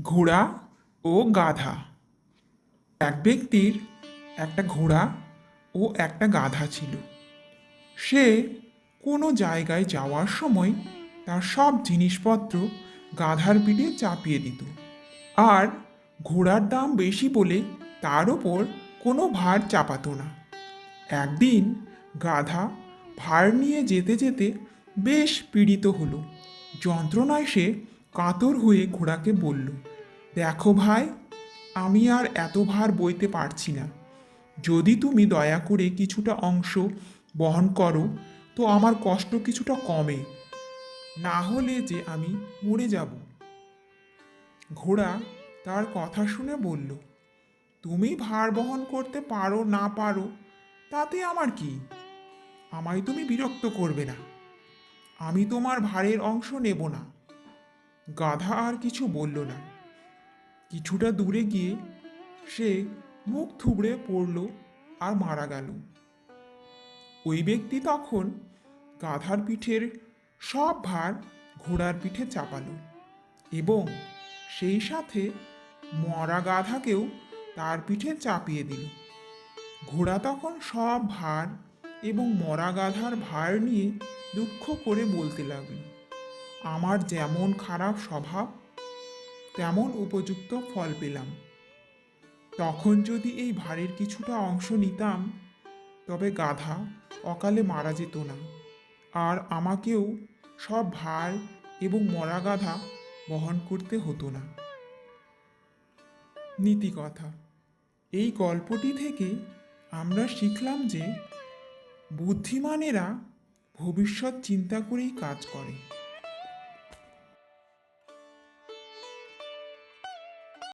ঘোড়া ও গাধা। এক ব্যক্তির একটা ঘোড়া ও একটা গাধা ছিল। সে কোনো জায়গায় যাওয়ার সময় তার সব জিনিসপত্র গাধার পিঠে চাপিয়ে দিত, আর ঘোড়ার দাম বেশি বলে তার ওপর কোনো ভার চাপাতো না। একদিন গাধা ভার নিয়ে যেতে যেতে বেশ পীড়িত হলো। যন্ত্রণায় সে কাতর হয়ে ঘোড়াকে বলল, দেখো ভাই, আমি আর এত ভার বইতে পারছি না। যদি তুমি দয়া করে কিছুটা অংশ বহন করো তো আমার কষ্ট কিছুটা কমে, না হলে যে আমি মরে যাব। ঘোড়া তার কথা শুনে বলল, তুমি ভার বহন করতে পারো না পারো তাতে আমার কি? আমায় তুমি বিরক্ত করবে না, আমি তোমার ভারের অংশ নেব না। গাধা আর কিছু বলল না। কিছুটা দূরে গিয়ে সে মুখ থুবড়ে পড়ল আর মারা গেল। ওই ব্যক্তি তখন গাধার পিঠের সব ভার ঘোড়ার পিঠে চাপালো এবং সেই সাথে মরা গাধাকেও তার পিঠে চাপিয়ে দিল। ঘোড়া তখন সব ভার এবং মরা গাধার ভার নিয়ে দুঃখ করে বলতে লাগল, আমার যেমন খারাপ স্বভাব তেমন উপযুক্ত ফল পেলাম। তখন যদি এই ভারের কিছুটা অংশ নিতাম তবে গাধা অকালে মারা যেত না, আর আমাকেও সব ভার এবং মরা গাধা বহন করতে হতো না। নীতিকথা, এই গল্পটি থেকে আমরা শিখলাম যে বুদ্ধিমানেরা ভবিষ্যৎ চিন্তা করেই কাজ করে।